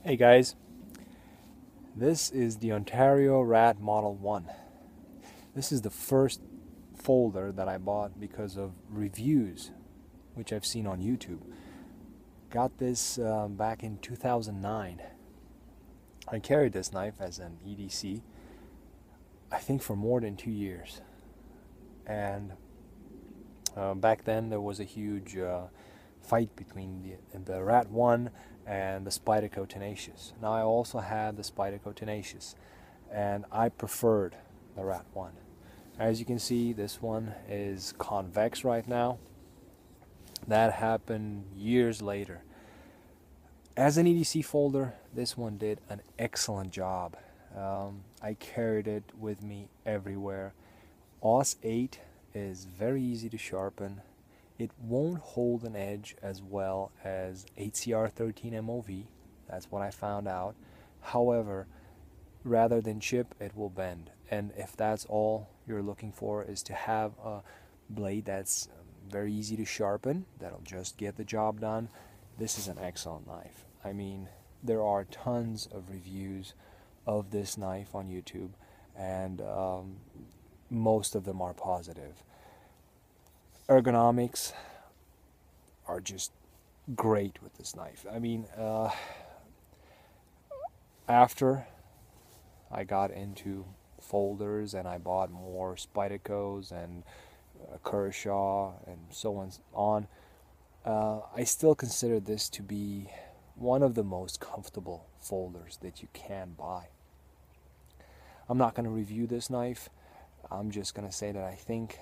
Hey guys, this is the Ontario Rat Model 1. This is the first folder that I bought because of reviews which I've seen on YouTube. Got this back in 2009. I carried this knife as an EDC, I think for more than 2 years. And back then there was a huge fight between the Rat 1 and the Spyderco Tenacious. Now I also had the Spyderco Tenacious, and I preferred the Rat 1. As you can see, this one is convex right now. That happened years later. As an EDC folder, this one did an excellent job. I carried it with me everywhere. AUS 8 is very easy to sharpen. It won't hold an edge as well as 8CR13 MOV. That's what I found out. However, rather than chip, it will bend. And if that's all you're looking for, is to have a blade that's very easy to sharpen, that'll just get the job done, this is an excellent knife. I mean, there are tons of reviews of this knife on YouTube, and most of them are positive. Ergonomics are just great with this knife. I mean, after I got into folders and I bought more Spydercos and Kershaw and so on, I still consider this to be one of the most comfortable folders that you can buy. I'm not going to review this knife. I'm just going to say that I think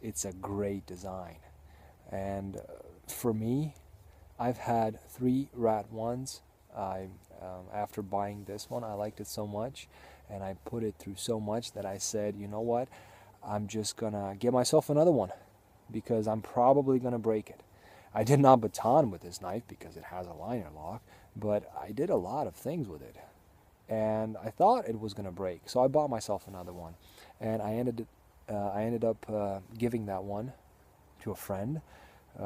it's a great design. And for me, I've had 3 Rat 1s. After buying this one, I liked it so much, and I put it through so much that I said, you know what, I'm just going to get myself another one because I'm probably going to break it. I did not baton with this knife because it has a liner lock, but I did a lot of things with it. And I thought it was going to break, so I bought myself another one. And I ended up giving that one to a friend 2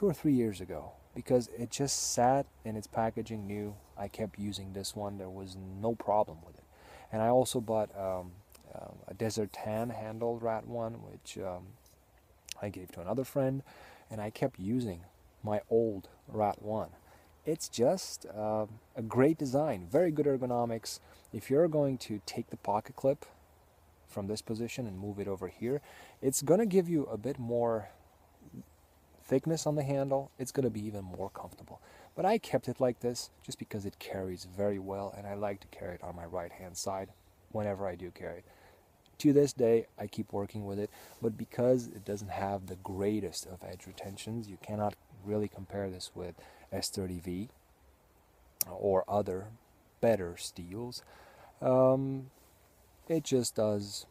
or 3 years ago because it just sat in its packaging new. I kept using this one. There was no problem with it. And I also bought a Desert Tan handled Rat 1, which I gave to another friend, and I kept using my old Rat 1. It's just a great design, very good ergonomics. If you're going to take the pocket clip from this position and move it over here, it's going to give you a bit more thickness on the handle. It's going to be even more comfortable. But I kept it like this just because it carries very well, and I like to carry it on my right hand side whenever I do carry it. To this day, I keep working with it, but because it doesn't have the greatest of edge retentions, you cannot really compare this with S30V or other better steels. It just does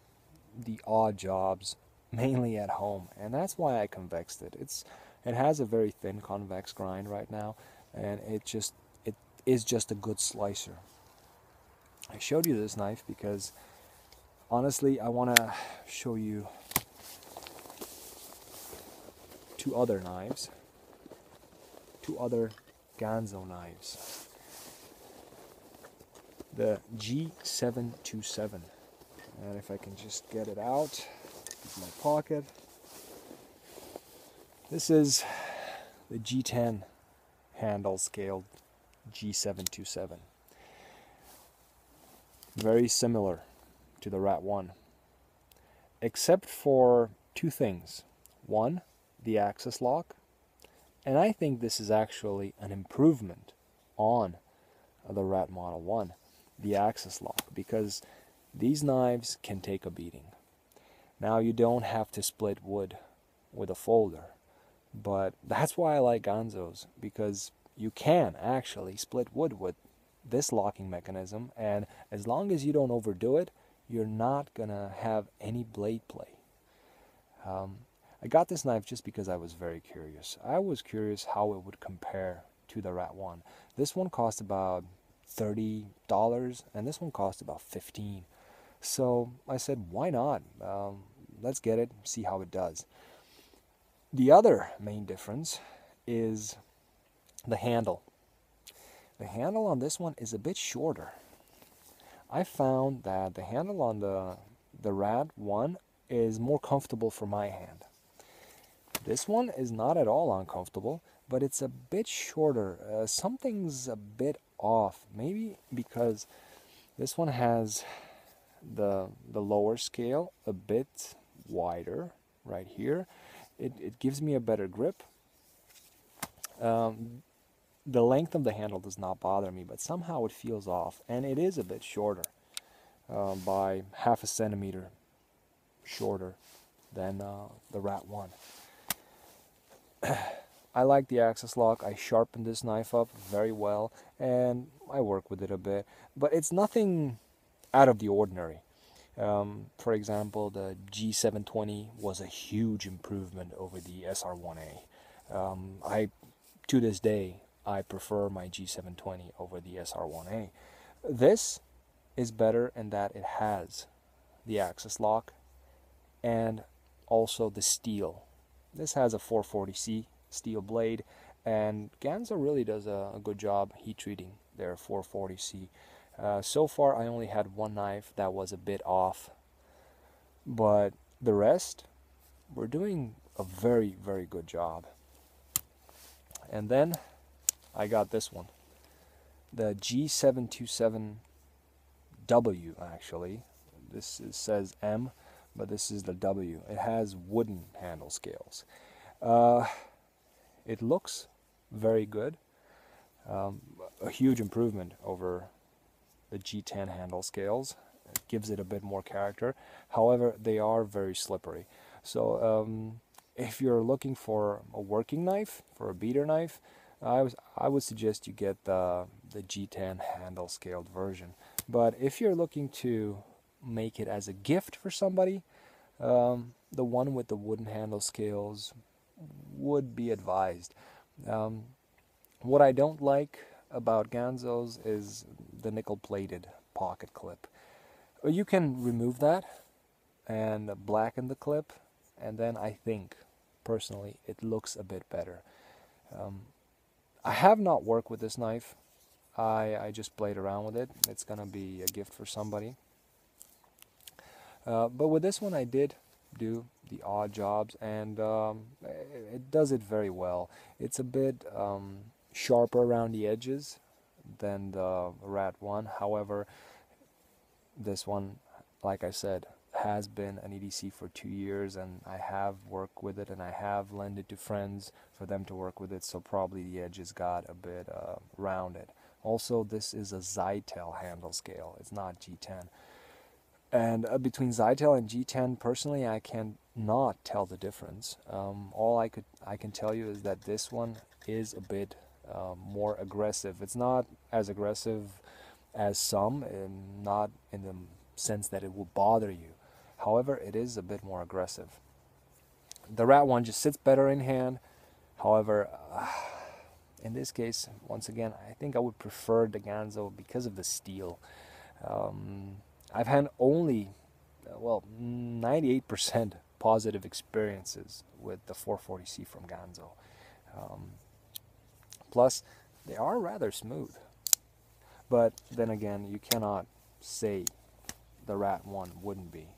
the odd jobs, mainly at home, and that's why I convexed it. It has a very thin convex grind right now, and it is just a good slicer. I showed you this knife because honestly, I want to show you 2 other knives, 2 other Ganzo knives. The G727, and if I can just get it out of my pocket, this is the G10 handle scaled G727. Very similar to the Rat 1, except for 2 things. One, the axis lock, and I think this is actually an improvement on the Rat Model 1, the axis lock, because these knives can take a beating. Now, you don't have to split wood with a folder, but that's why I like Ganzos, because you can actually split wood with this locking mechanism, and as long as you don't overdo it, you're not gonna have any blade play. I got this knife just because I was very curious. I was curious how it would compare to the Rat 1. This one cost about $30, and this one cost about $15. So I said, why not? Let's get it, see how it does. The other main difference is the handle. the handle on this one is a bit shorter. I found that the handle on the Rat 1 is more comfortable for my hand. This one is not at all uncomfortable, but it's a bit shorter. Something's a bit off. Maybe because this one has the lower scale a bit wider right here. It gives me a better grip. The length of the handle does not bother me, but somehow it feels off, and it is a bit shorter, by half a centimeter shorter than the Rat 1. I like the axis lock. I sharpened this knife up very well, and I work with it a bit, but it's nothing out of the ordinary. For example, the G720 was a huge improvement over the SR1A. To this day, I prefer my G720 over the SR1A. This is better in that it has the axis lock and also the steel. This has a 440C steel blade, and Ganzo really does a good job heat treating their 440C. So far I only had one knife that was a bit off, but the rest we're doing a very, very good job. And then I got this one, the G727W actually. Says M, but this is the W. It has wooden handle scales. It looks very good. A huge improvement over the G10 handle scales. It gives it a bit more character. However, they are very slippery. So if you're looking for a working knife, for a beater knife, I would suggest you get the G10 handle scaled version. But if you're looking to make it as a gift for somebody, the one with the wooden handle scales would be advised. What I don't like about Ganzo's is the nickel-plated pocket clip. You can remove that and blacken the clip, and then I think, personally, it looks a bit better. I have not worked with this knife. I just played around with it. It's gonna be a gift for somebody. But with this one I did do the odd jobs, and it does it very well. It's a bit sharper around the edges than the Rat 1. However, this one, like I said, has been an EDC for 2 years, and I have worked with it, and I have lent it to friends for them to work with it, so probably the edges got a bit rounded. Also, this is a Zytel handle scale. It's not G10. And between Zytel and G10, personally, I can not tell the difference. All I can tell you is that this one is a bit more aggressive. It's not as aggressive as some, and not in the sense that it will bother you. However, it is a bit more aggressive. The Rat 1 just sits better in hand. However, in this case, once again, I think I would prefer the Ganzo because of the steel. I've had only, 98% positive experiences with the 440C from Ganzo. Plus, they are rather smooth. But then again, you cannot say the Rat 1 wouldn't be.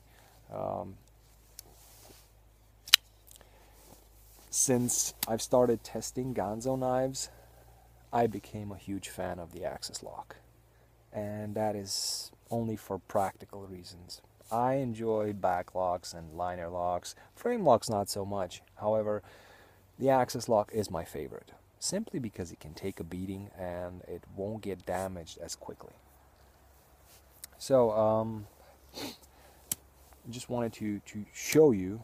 Since I've started testing Ganzo knives, I became a huge fan of the axis lock. And that is only for practical reasons. I enjoy back locks and liner locks. Frame locks not so much. However, the axis lock is my favorite, simply because it can take a beating and it won't get damaged as quickly. So, just wanted to show you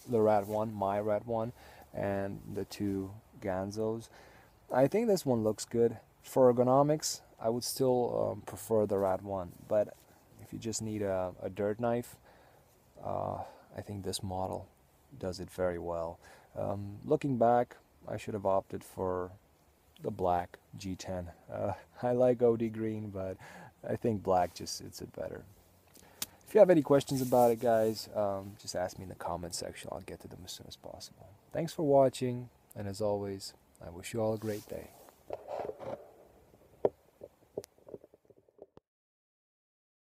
the Rat 1, my Rat 1, and the two Ganzos. I think this one looks good. For ergonomics, I would still prefer the Rat 1, but if you just need a dirt knife, I think this model does it very well. Looking back, I should have opted for the black G10. I like OD green, but I think black just suits it better. If you have any questions about it, guys, just ask me in the comment section. I'll get to them as soon as possible. Thanks for watching, and as always, I wish you all a great day.